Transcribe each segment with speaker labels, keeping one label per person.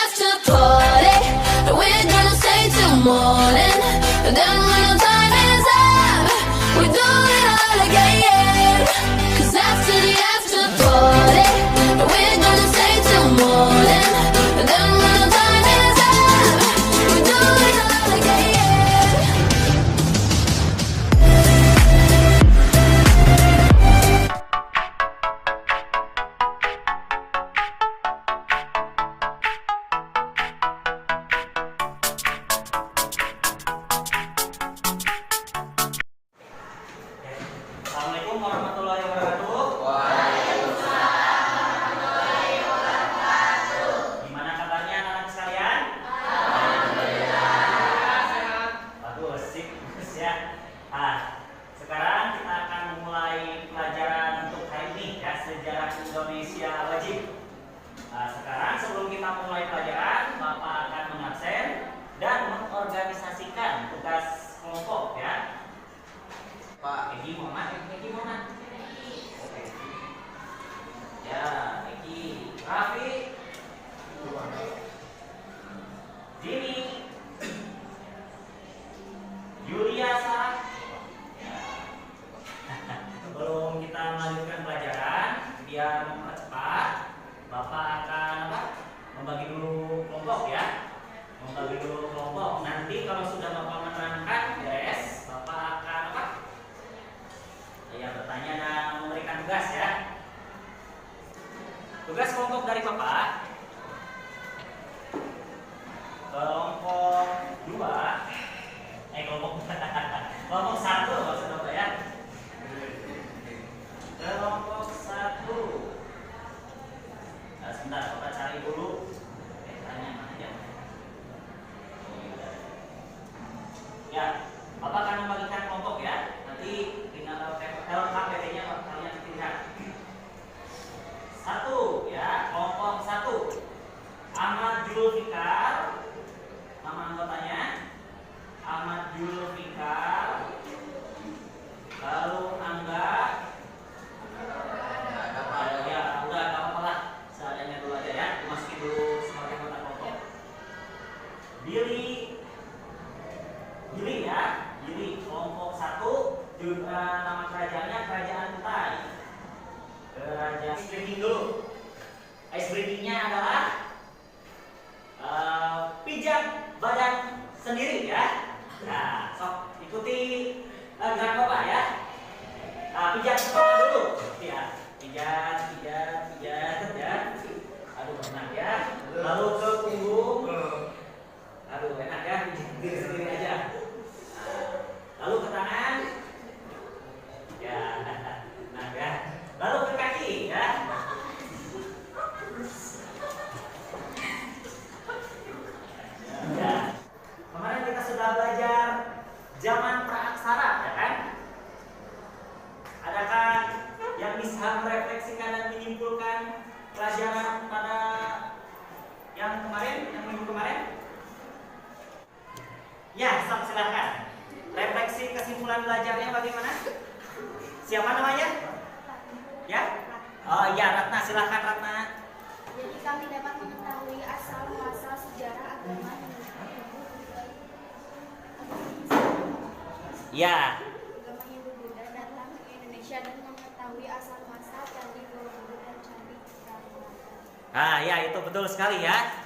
Speaker 1: after party, we're gonna stay till morning. And then when the time is up, we do it all again. 'Cause after the after party, we're gonna stay till morning. And then when the time is up, we do it all again.
Speaker 2: Assalamualaikum warahmatullahi wabarakatuh. Gimana kabarnya anak-anak sekalian? Bagus, sip, bagus ya. Sekarang kita akan memulai pelajaran untuk hari ini ya, sejarah Indonesia wajib. Sekarang sebelum kita mulai pelajaran, Bapak akan mengabsen dan mengorganisasikan tugas kelompok ya. Pak Egi Muhammad, Oke. Ya, Egi, Raffi, Jimmy, Yulia, Sarah. Ya. Sebelum kita melanjutkan pelajaran, biar mempercepat, Bapak akan membagi dulu kelompok ya. Nanti kalau sudah Bapak menerangkan beres, Bapak akan bertanya dan memberikan tugas ya. Tugas kelompok dari Bapak. Kelompok 2. Kelompok 1 maksud Bapak ya. Kelompok 1. Sebentar, Bapak cari dulu. Tanya mana aja. Ya, Bapak akan membagikan kelompok ya. Nanti tinggal LKPD-nya kalian lihat. 1 ya, kelompok 1. Ahmad Julfikar. Nama anggotanya Ahmad Julfikar. Lalu Angga. Ya, udah enggak apa-apa lah. Seadanya dulu aja ya. Dimasukin dulu sebagai anggota kelompok. Billy ya. Billy kelompok 1. Juga nama kerajaannya Kerajaan Kutai. Ice breaking dulu. Ice breakingnya adalah pijat badan sendiri ya. Nah, sok ikuti gerak Bapak ya. Pijat kepala dulu. Ya, pijat ya. Aduh enak ya. Lalu ke punggung. Aduh enak ya. Pijat sendiri aja. Lalu ke tangan. Ya, nah ya. Lalu ke kaki ya. Ya. Kemarin kita sudah belajar zaman praaksara ya kan? Adakah yang bisa merefleksikan dan menyimpulkan pelajaran pada yang minggu kemarin? Ya, silakan. Refleksi kesimpulan belajarnya bagaimana? Siapa namanya? Ya? Oh iya, Ratna, silakan Ratna.
Speaker 3: Jadi kami dapat mengetahui asal muasal sejarah agama
Speaker 2: Ya.
Speaker 3: Agama Hindu Buddha datang ke Indonesia dan mengetahui asal muasal Candi Borobudur dan Candi Prambanan.
Speaker 2: Ya itu betul sekali ya.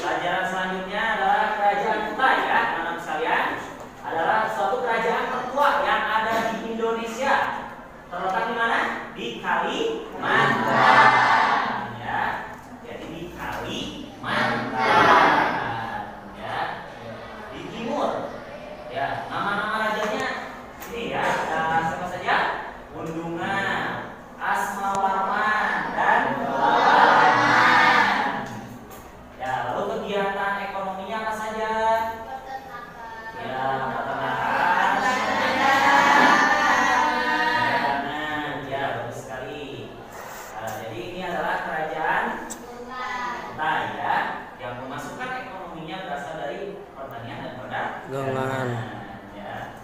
Speaker 2: Pelajaran selanjutnya adalah Kerajaan Kutai ya, anak-anak sekalian. Adalah suatu kerajaan tertua yang ada di Indonesia. Terletak di mana? Di Kalimantan. Ya. Jadi di Kalimantan. Ya. Di timur. Ya, nama-nama rajanya ini ya, ada siapa saja? Undungan, Asmawarman, dan Bawarman. Ya, lalu kegiatan ekonominya apa saja? Ya, peternakan, perdagangan, ya bagus sekali. Jadi ini adalah kerajaan Kutai ya, yang memasukkan ekonominya berasal dari pertanian dan perdagangan. Ya.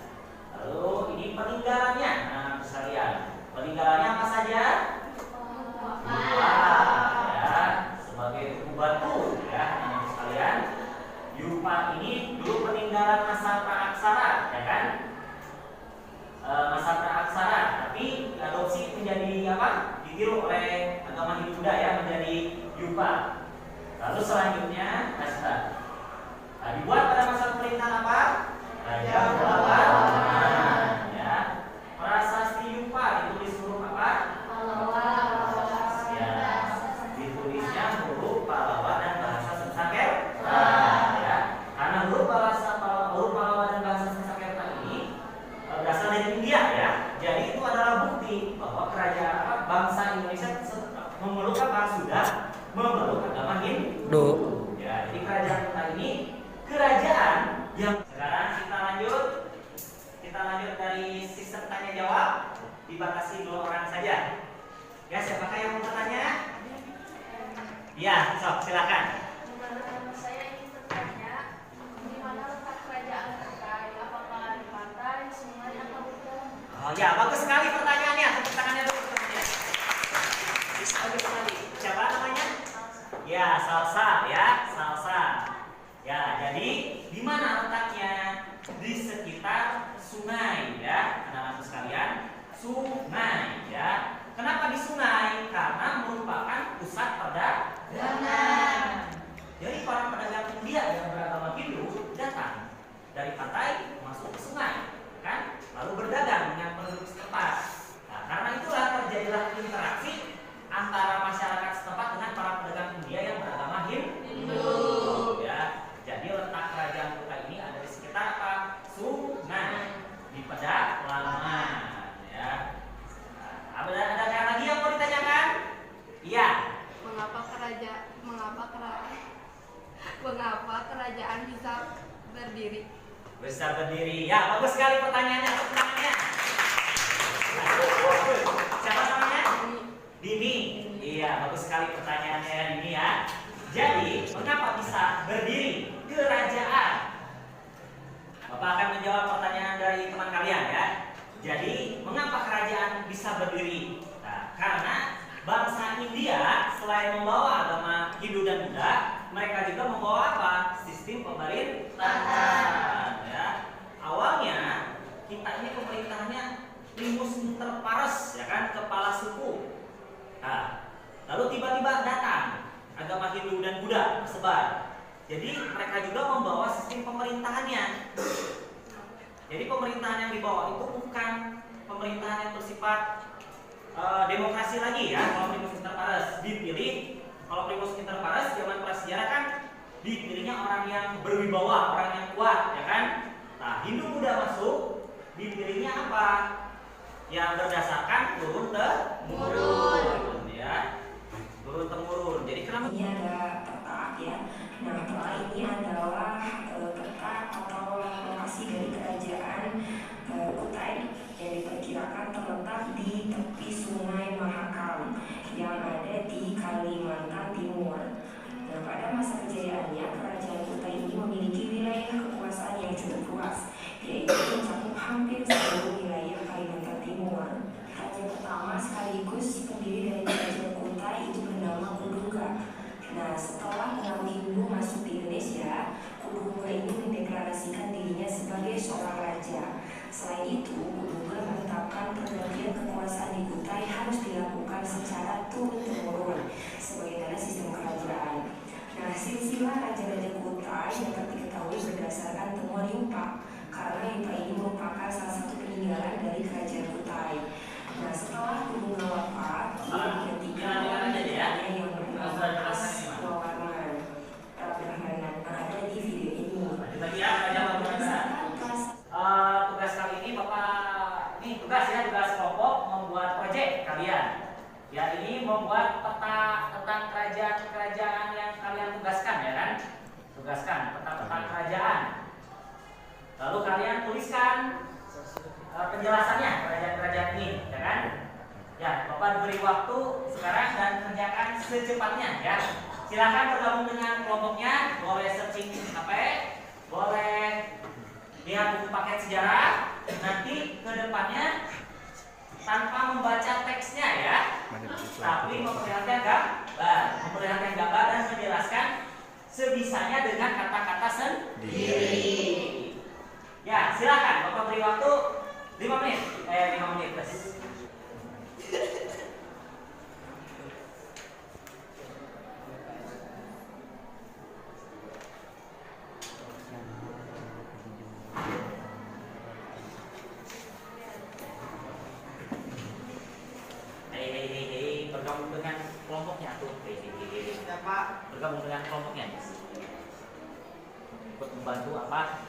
Speaker 2: Lalu ini peninggalannya, anak-anak sekalian. Peninggalannya apa saja? Ya, sebagai tugu batu ya, anak-anak Lalu selanjutnya hasta. Nah, dibuat pada masa pemerintahan apa? Raja Pahlawan. Ya. Prasasti Yupa ditulis huruf apa? Ya. Ditulisnya huruf Pahlawan dan bahasa Sanskerta. Ya. Karena huruf Pahlawan dan bahasa Sanskerta ini berasal dari India ya. Jadi itu adalah bukti bahwa kerajaan bangsa Indonesia memeluk apa? Sudah memeluk agama Hindu. Ya, jadi kerajaan kita ini kerajaan yang sekarang kita lanjut dari sistem tanya jawab, dibatasi 2 orang saja. Ya, siapakah yang mau bertanya? Ya, sok silakan.
Speaker 3: Saya ingin bertanya, di mana letak kerajaan Kutai? Apakah di pantai, sungai, atau hutan?
Speaker 2: Oh ya, bagus sekali pertanyaannya. Tepuk tangannya dulu pertanyaannya. Bagus sekali. Siapa namanya? Ya, Salsa ya, Salsa. Ya, jadi di mana letaknya? Di sekitar sungai ya, anak-anak sekalian. Sungai ya. Kenapa di sungai? Karena merupakan pusat perdagangan. Jadi para pedagang India yang beragama Hindu datang dari pantai masuk ke sungai, kan? Lalu berdagang dengan penduduk setempat. Nah, karena itulah terjadilah interaksi antara masyarakat setempat dengan para pedagang India yang beragama Hindu. Ya, jadi letak kerajaan Kutai ini ada di sekitar apa? Sungai di pedalaman. Ya. Ada lagi yang mau ditanyakan? Iya.
Speaker 3: Mengapa kerajaan bisa berdiri?
Speaker 2: Bisa berdiri. Ya, bagus sekali pertanyaannya. Tepuk tangannya. Siapa namanya? Dini. Iya, bagus sekali pertanyaannya Dini ya. Jadi, mengapa bisa berdiri kerajaan? Bapak akan menjawab pertanyaan dari teman kalian ya. Jadi, mengapa kerajaan bisa berdiri? Nah, karena bangsa India selain membawa agama Hindu dan Buddha, mereka juga membawa apa? Sistem pemerintahan. Ya. Awalnya kita ini pemerintahannya primus inter pares, ya kan, kepala suku. Nah, lalu tiba-tiba datang agama Hindu dan Buddha tersebar. Jadi mereka juga membawa sistem pemerintahannya. Jadi pemerintahan yang dibawa itu bukan pemerintahan yang bersifat demokrasi lagi ya. Kalau primus inter pares dipilih, kalau primus inter pares zaman prasejarah kan dipilihnya orang yang berwibawa, orang yang kuat, ya kan? Nah, Hindu Buddha masuk, dipilihnya apa? Yang berdasarkan turun temurun, ya. Turun temurun. Jadi kenapa?
Speaker 4: Ini ada peta ya. Nah, peta ini adalah peta atau lokasi dari kerajaan Kutai yang diperkirakan terletak di tepi Sungai Mahakam yang ada di Kalimantan Timur. Nah, pada masa kejayaannya, kerajaan Kutai ini memiliki wilayah kekuasaan yang cukup luas, yaitu mencakup hampir seluruh wilayah Kalimantan Timur. Raja pertama sekaligus pendiri dari kerajaan Kutai itu bernama Kudungga. Nah, setelah pengaruh Hindu masuk di Indonesia, Kudungga ini mendeklarasikan dirinya sebagai seorang raja. Selain itu, Kudungga menetapkan pergantian kekuasaan di Kutai harus dilakukan secara turun-temurun, sebagaimana sistem kerajaan. Nah, silsilah raja-raja Kutai dapat diketahui berdasarkan temuan Yupa, karena Yupa ini merupakan salah satu peninggalan dari kerajaan Kutai. Nah, setelah Kudungga wafat, ia digantikan oleh yang bernama Aswawarman. Ada di video ini.
Speaker 2: Tugas kali ini Bapak, ini tugas ya, tugas kelompok membuat proyek kalian. Ya, ini membuat peta tentang kerajaan-kerajaan yang kalian tugaskan ya kan? Tugaskan peta-peta kerajaan. Lalu kalian tuliskan penjelasannya kerajaan-kerajaan ini, ya kan? Ya, Bapak diberi waktu sekarang dan kerjakan secepatnya ya. Silakan bergabung dengan kelompoknya, boleh searching HP, boleh lihat buku paket sejarah. Nanti ke depannya tanpa membaca teksnya ya, tapi memperlihatkan gambar dan menjelaskan sebisanya dengan kata-kata sendiri. Ya, silakan Bapak beri waktu 5 menit. 5 menit plus. membantu apa?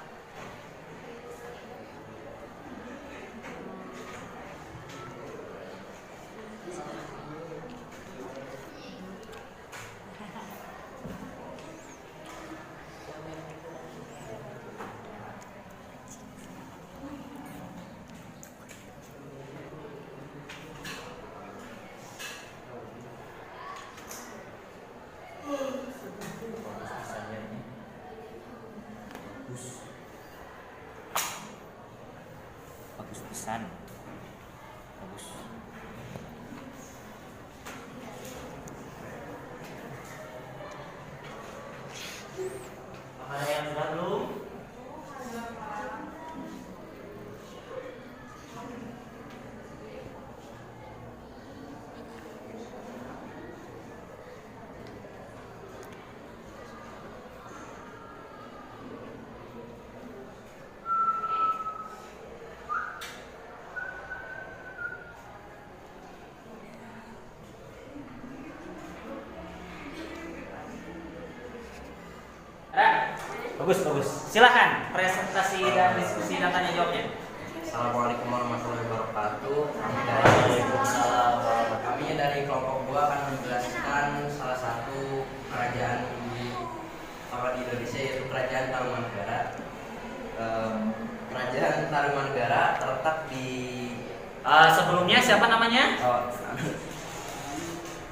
Speaker 2: Bagus pisan. Bagus. Apa ada yang sudah belum? Bagus, bagus. Silakan presentasi dan diskusi dan tanya jawabnya.
Speaker 5: Assalamualaikum warahmatullahi wabarakatuh. Kami dari kelompok gua akan menjelaskan salah satu kerajaan di Indonesia, yaitu Kerajaan Tarumanegara. Kerajaan Tarumanegara terletak di
Speaker 2: sebelumnya siapa namanya?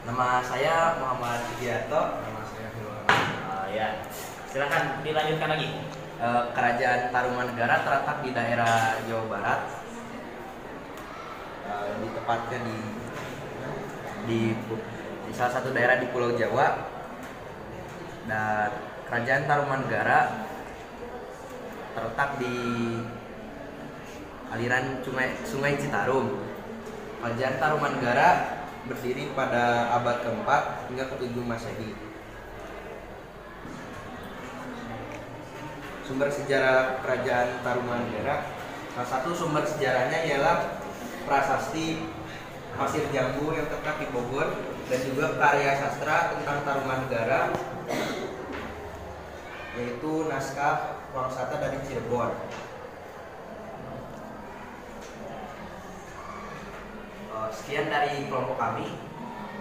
Speaker 5: Nama saya Muhammad Sugiarto. Nama saya Firman.
Speaker 2: Ya. Silakan dilanjutkan lagi.
Speaker 5: Kerajaan Tarumanegara terletak di daerah Jawa Barat, ditempatkan di salah satu daerah di Pulau Jawa. Dan Kerajaan Tarumanegara terletak di aliran Sungai Citarum. Kerajaan Tarumanegara berdiri pada abad ke-4 hingga ke-7 Masehi. Sumber sejarah Kerajaan Tarumanegara, salah satu sumber sejarahnya ialah prasasti Pasir Jambu yang terletak di Bogor, dan juga karya sastra tentang Tarumanegara, yaitu naskah Wangsata dari Cirebon. Sekian dari kelompok kami.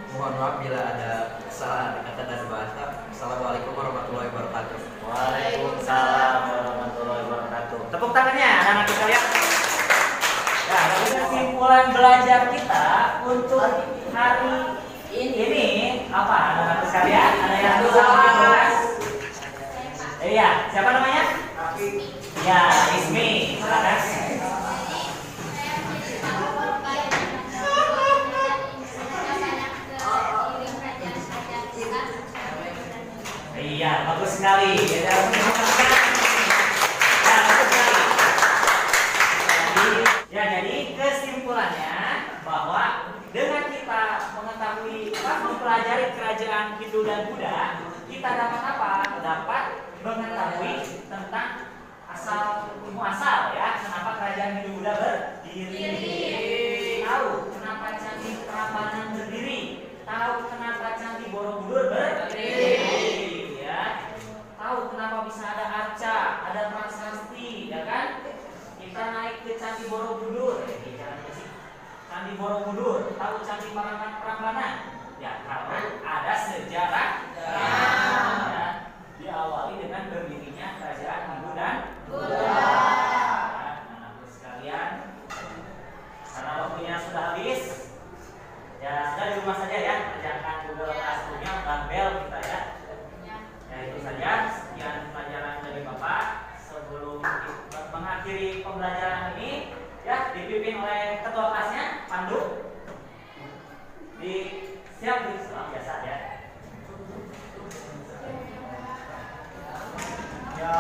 Speaker 5: Mohon maaf bila ada kesalahan kata dan bahasa. Assalamualaikum warahmatullahi wabarakatuh.
Speaker 2: Waalaikumsalam warahmatullahi wabarakatuh. Tepuk tangannya anak-anak sekalian. Nah, dari kesimpulan belajar kita untuk hari ini apa anak-anak sekalian? Ada yang bisa kelas? Iya, siapa namanya? Ya, Ismi. Silakan. Iya, bagus sekali. Jadi kesimpulannya bahwa dengan kita mengetahui mempelajari kerajaan Hindu dan Buddha, kita dapat apa? Dapat mengetahui tentang ilmu asal ya, kenapa kerajaan Hindu Buddha berdiri. Tahu kenapa Candi Prambanan berdiri. Tahu kenapa Candi Borobudur berdiri. Tahu kenapa bisa ada arca, ada prasasti, ya kan? Kita naik ke Candi Borobudur, Candi Borobudur, tahu Candi Prambanan? Ya, karena ada sejarah. Ya, diawali dengan berdirinya kerajaan Hindu dan Buddha. Anak-anak sekalian, karena waktunya sudah habis, ya sudah di rumah saja ya, kerjakan Google Classroom-nya, bel kita ya. Itu saja sekian pelajaran dari Bapak. Sebelum mengakhiri pembelajaran ini ya dipimpin oleh ketua kelasnya Pandu. Siap di biasa ya. Ya